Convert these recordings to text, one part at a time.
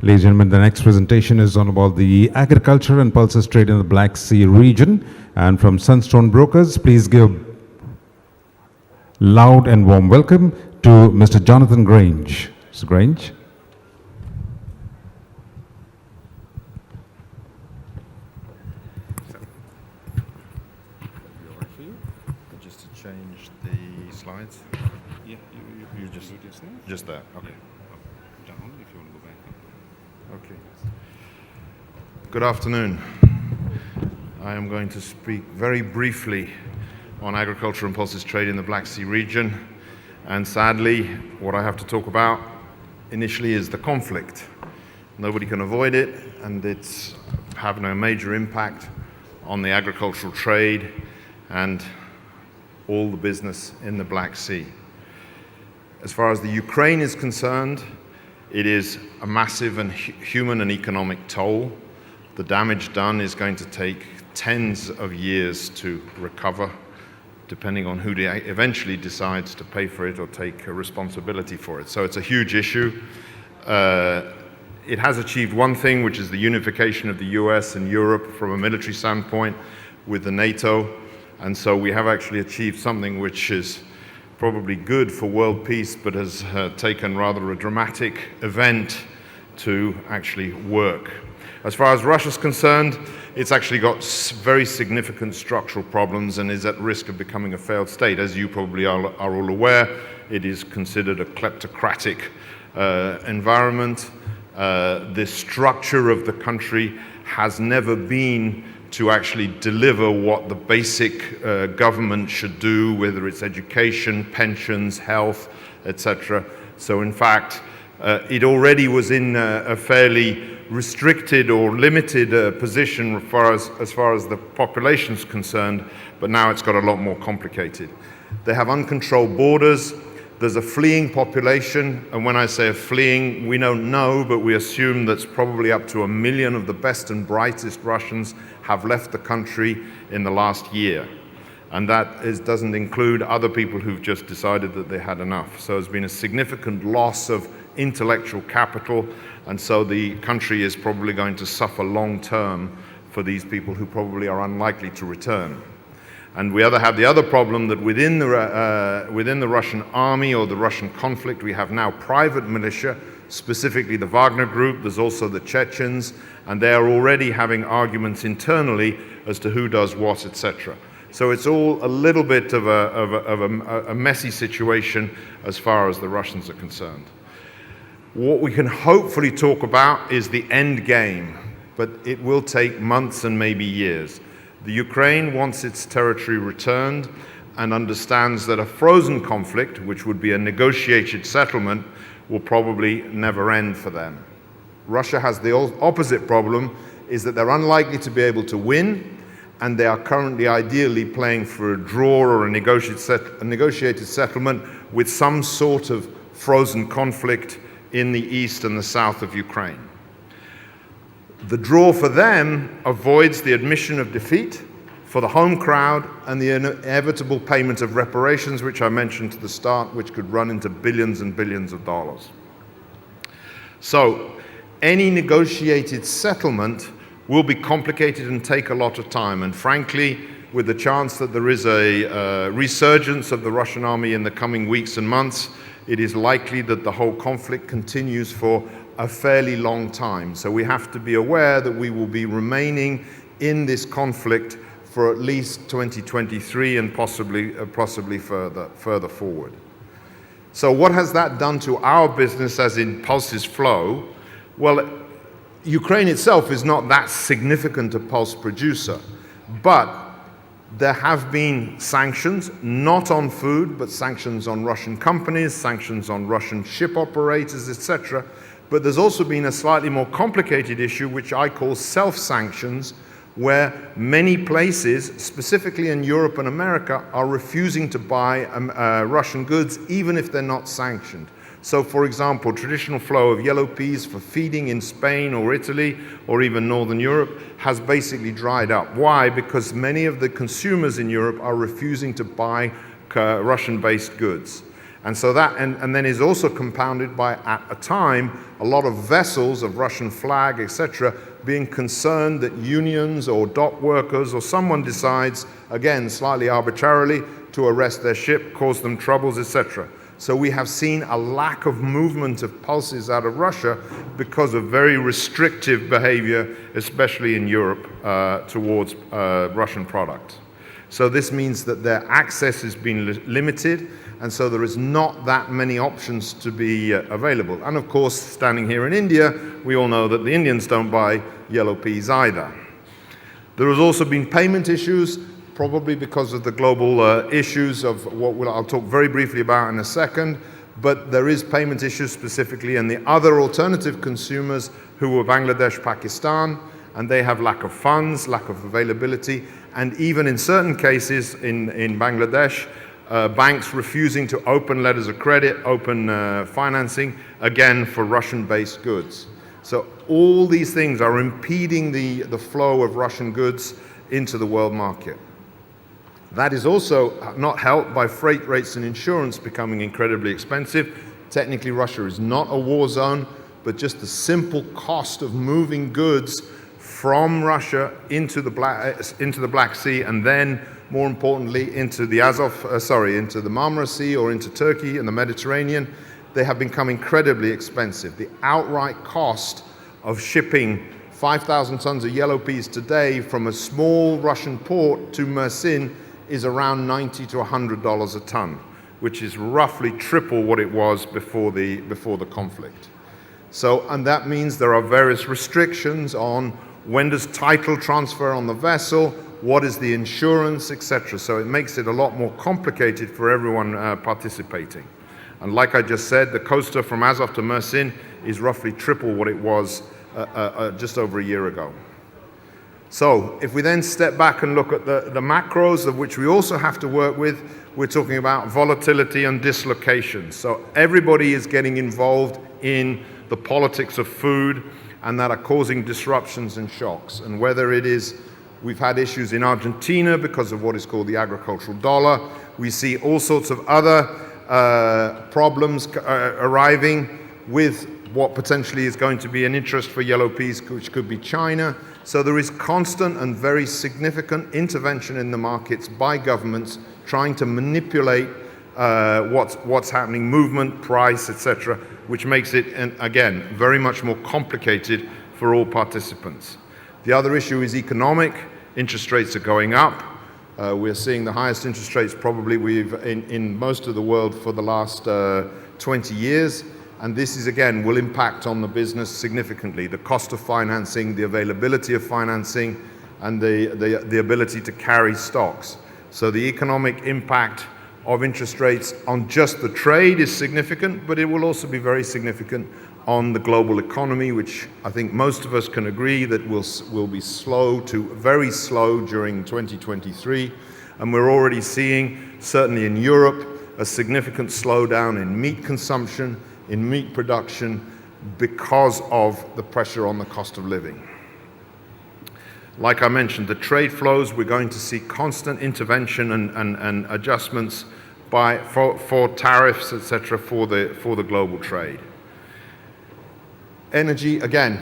Ladies and gentlemen, the next presentation is on about the agriculture and pulses trade in the Black Sea region. And from Sunstone Brokers, please give loud and warm welcome to Mr. Jonathan Grange. Mr. Grange. Just to change the slides. Yeah, You just there. Okay. Down if you want to go back. Okay. Good afternoon. I am going to speak very briefly on agriculture and pulses trade in the Black Sea region. And sadly, what I have to talk about initially is the conflict. Nobody can avoid it, and it's having a major impact on the agricultural trade and all the business in the Black Sea. As far as the Ukraine is concerned, it is a massive and human and economic toll. The damage done is going to take tens of years to recover, depending on who eventually decides to pay for it or take responsibility for it. So it's a huge issue. It has achieved one thing, which is the unification of the US and Europe from a military standpoint with the NATO. And so we have actually achieved something which is probably good for world peace, but has taken rather a dramatic event to actually work. As far as Russia's concerned, it's actually got very significant structural problems and is at risk of becoming a failed state. As you probably are all aware, it is considered a kleptocratic environment. The structure of the country has never been to actually deliver what the basic government should do, whether it's education, pensions, health, etc. So in fact, it already was in a fairly restricted or limited position as far as the population is concerned, but now it's got a lot more complicated. They have uncontrolled borders. There's a fleeing population, and when I say a fleeing, we don't know, but we assume that's probably up to 1 million of the best and brightest Russians have left the country in the last year. And that doesn't include other people who've just decided that they had enough. So there's been a significant loss of intellectual capital, and so the country is probably going to suffer long term for these people who probably are unlikely to return. And we have the other problem that within the Russian army or the Russian conflict, we have now private militia, specifically the Wagner group. There's also the Chechens, and they are already having arguments internally as to who does what, etc. So it's all a little bit of a messy situation as far as the Russians are concerned. What we can hopefully talk about is the end game, but it will take months and maybe years. The Ukraine wants its territory returned and understands that a frozen conflict, which would be a negotiated settlement, will probably never end for them. Russia has the opposite problem, is that they're unlikely to be able to win, and they are currently ideally playing for a draw or a negotiated settlement with some sort of frozen conflict in the east and the south of Ukraine. The draw for them avoids the admission of defeat for the home crowd and the inevitable payment of reparations, which I mentioned to the start, which could run into billions and billions of dollars. So any negotiated settlement will be complicated and take a lot of time. And frankly, with the chance that there is a resurgence of the Russian army in the coming weeks and months, it is likely that the whole conflict continues for a fairly long time. So we have to be aware that we will be remaining in this conflict for at least 2023 and possibly further forward. So what has that done to our business as in pulses flow? Well, Ukraine itself is not that significant a pulse producer, but there have been sanctions, not on food, but sanctions on Russian companies, sanctions on Russian ship operators, etc. But there's also been a slightly more complicated issue, which I call self-sanctions, where many places, specifically in Europe and America, are refusing to buy Russian goods, even if they're not sanctioned. So, for example, traditional flow of yellow peas for feeding in Spain or Italy or even Northern Europe has basically dried up. Why? Because many of the consumers in Europe are refusing to buy Russian-based goods. And so that, and then is also compounded by, at a time, a lot of vessels of Russian flag, etc., being concerned that unions or dock workers or someone decides, again, slightly arbitrarily, to arrest their ship, cause them troubles, etc. So we have seen a lack of movement of pulses out of Russia because of very restrictive behavior, especially in Europe, towards Russian product. So this means that their access has been limited, and so there is not that many options to be available. And of course, standing here in India, we all know that the Indians don't buy yellow peas either. There has also been payment issues, probably because of the global issues of what I'll talk very briefly about in a second, but there is payment issues specifically, and the other alternative consumers who were Bangladesh, Pakistan, and they have lack of funds, lack of availability, and even in certain cases in Bangladesh, banks refusing to open letters of credit, open financing, again for Russian-based goods. So all these things are impeding the flow of Russian goods into the world market. That is also not helped by freight rates and insurance becoming incredibly expensive. Technically, Russia is not a war zone, but just the simple cost of moving goods from Russia into the Black Sea, and then, more importantly, into the into the Marmara Sea or into Turkey and the Mediterranean, they have become incredibly expensive. The outright cost of shipping 5,000 tons of yellow peas today from a small Russian port to Mersin is around $90 to $100 a ton, which is roughly triple what it was before the conflict. So, and that means there are various restrictions on when does title transfer on the vessel, what is the insurance, etc. So it makes it a lot more complicated for everyone participating. And like I just said, the coaster from Azov to Mersin is roughly triple what it was just over a year ago. So if we then step back and look at the macros, of which we also have to work with, we're talking about volatility and dislocation. So everybody is getting involved in the politics of food, and that are causing disruptions and shocks. And whether it is, we've had issues in Argentina because of what is called the agricultural dollar. We see all sorts of other problems arriving with what potentially is going to be an interest for yellow peas, which could be China. So there is constant and very significant intervention in the markets by governments trying to manipulate what's happening, movement, price, etc., which makes it, again, very much more complicated for all participants. The other issue is economic. Interest rates are going up. We're seeing the highest interest rates probably in most of the world for the last 20 years. And this is, again, will impact on the business significantly. The cost of financing, the availability of financing, and the ability to carry stocks. So the economic impact of interest rates on just the trade is significant, but it will also be very significant on the global economy, which I think most of us can agree that will be slow to very slow during 2023. And we're already seeing, certainly in Europe, a significant slowdown in meat consumption, in meat production, because of the pressure on the cost of living. Like I mentioned, the trade flows, we're going to see constant intervention and adjustments for tariffs, etc., for the global trade. Energy, again,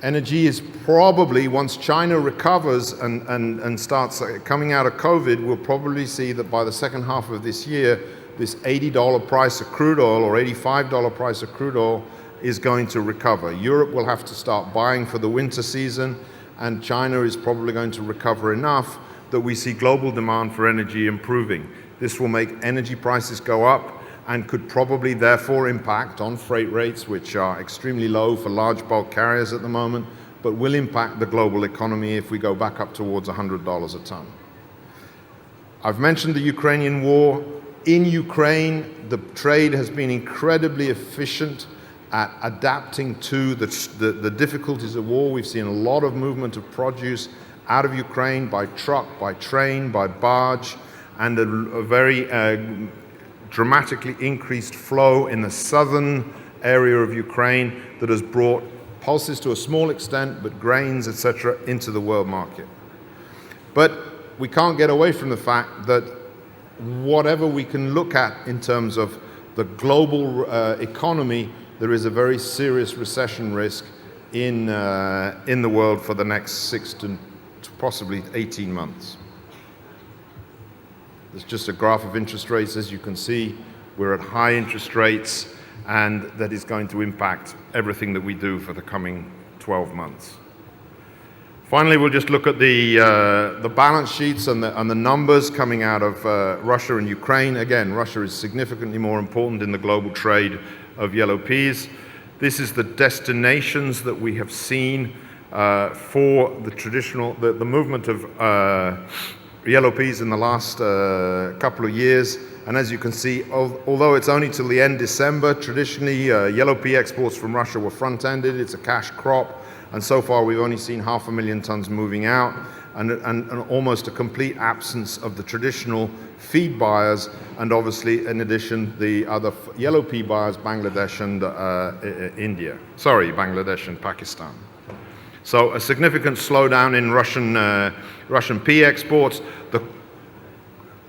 energy is probably, once China recovers and starts coming out of COVID, we'll probably see that by the second half of this year, this $80 price of crude oil or $85 price of crude oil is going to recover. Europe will have to start buying for the winter season, and China is probably going to recover enough that we see global demand for energy improving. This will make energy prices go up and could probably therefore impact on freight rates, which are extremely low for large bulk carriers at the moment, but will impact the global economy if we go back up towards $100 a ton. I've mentioned the Ukrainian war. In Ukraine, the trade has been incredibly efficient at adapting to the difficulties of war. We've seen a lot of movement of produce out of Ukraine by truck, by train, by barge, and a very dramatically increased flow in the southern area of Ukraine that has brought pulses to a small extent, but grains, etc., into the world market. But we can't get away from the fact that whatever we can look at in terms of the global economy, there is a very serious recession risk in the world for the next 6 to possibly 18 months. There's just a graph of interest rates. As you can see, we're at high interest rates, and that is going to impact everything that we do for the coming 12 months. Finally, we'll just look at the balance sheets and the numbers coming out of Russia and Ukraine. Again, Russia is significantly more important in the global trade of yellow peas. This is the destinations that we have seen for the traditional, the movement of yellow peas in the last couple of years. And as you can see, although it's only till the end December, traditionally yellow pea exports from Russia were front-ended. It's a cash crop. And so far, we've only seen 500,000 tons moving out, and almost a complete absence of the traditional feed buyers, and obviously, in addition, the other yellow pea buyers, Bangladesh and Bangladesh and Pakistan. So a significant slowdown in Russian pea exports.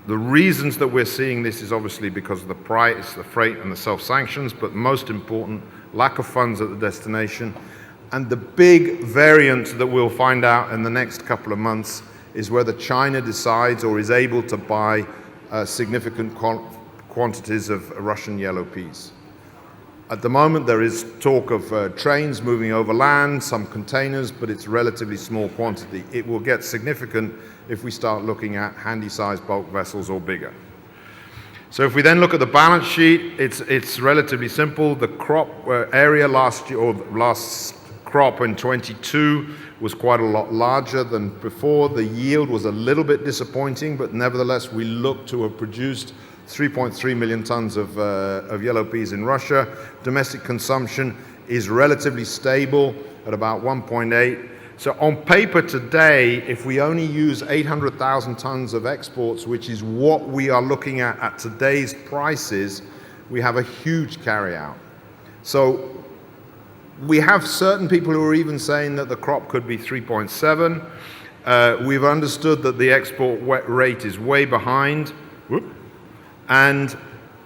The reasons that we're seeing this is obviously because of the price, the freight, and the self-sanctions, but most important, lack of funds at the destination. And the big variant that we'll find out in the next couple of months is whether China decides or is able to buy significant quantities of Russian yellow peas. At the moment, there is talk of trains moving over land, some containers, but it's relatively small quantity. It will get significant if we start looking at handy-sized bulk vessels or bigger. So if we then look at the balance sheet, it's relatively simple. The crop area last year, or last crop in 22 was quite a lot larger than before. The yield was a little bit disappointing, but nevertheless, we look to have produced 3.3 million tons of yellow peas in Russia. Domestic consumption is relatively stable at about 1.8. So on paper today, if we only use 800,000 tons of exports, which is what we are looking at today's prices, we have a huge carryout. So we have certain people who are even saying that the crop could be 3.7. We've understood that the export rate is way behind. And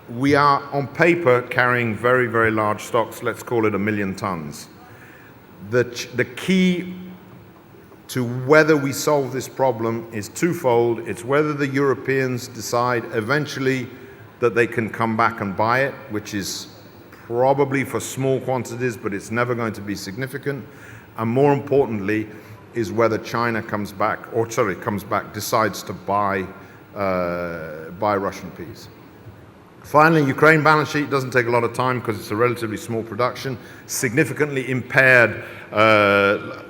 we are, on paper, carrying very, very large stocks. Let's call it 1 million tons. The key to whether we solve this problem is twofold. It's whether the Europeans decide eventually that they can come back and buy it, which is probably for small quantities, but it's never going to be significant. And more importantly, is whether China decides to buy Russian peas. Finally, Ukraine balance sheet doesn't take a lot of time because it's a relatively small production, significantly impaired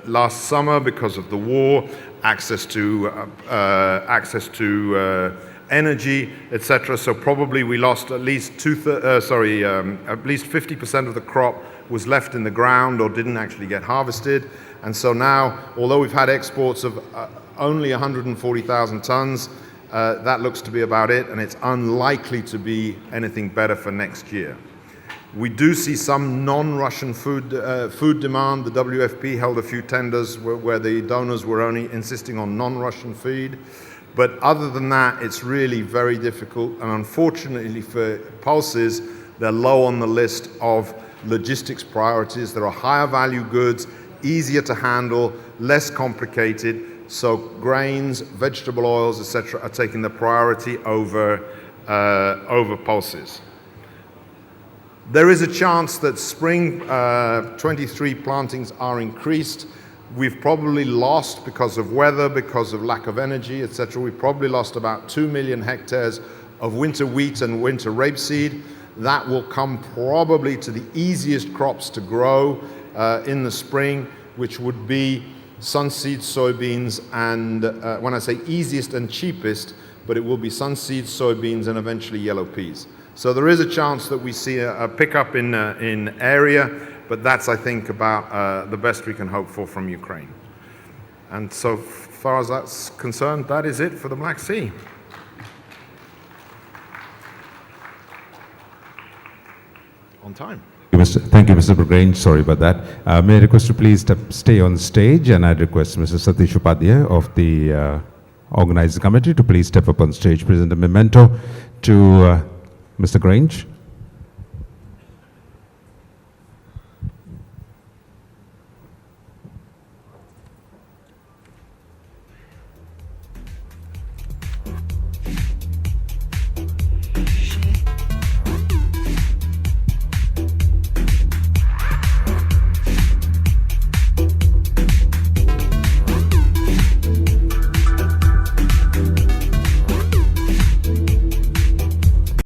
last summer because of the war, access to energy, etc. So probably we lost at least 50% of the crop was left in the ground or didn't actually get harvested. And so now, although we've had exports of only 140,000 tons, that looks to be about it, and it's unlikely to be anything better for next year. We do see some non-Russian food demand. The WFP held a few tenders where the donors were only insisting on non-Russian feed. But other than that, it's really very difficult. And unfortunately for pulses, they're low on the list of logistics priorities. There are higher value goods, easier to handle, less complicated. So grains, vegetable oils, etc., are taking the priority over pulses. There is a chance that spring 23 plantings are increased. We've probably lost, because of weather, because of lack of energy, etc., we've probably lost about 2 million hectares of winter wheat and winter rapeseed. That will come probably to the easiest crops to grow in the spring, which would be sunseed soybeans and, when I say easiest and cheapest, but it will be sunseed soybeans and eventually yellow peas. So there is a chance that we see a pickup in area, but that's, I think, about the best we can hope for from Ukraine. And so far as that's concerned, that is it for the Black Sea. On time. Thank you, Mr. Grange. Sorry about that. May I request you please stay on stage, and I request Mr. Satish Upadhyay of the organizing committee to please step up on stage, present a memento to Mr. Grange.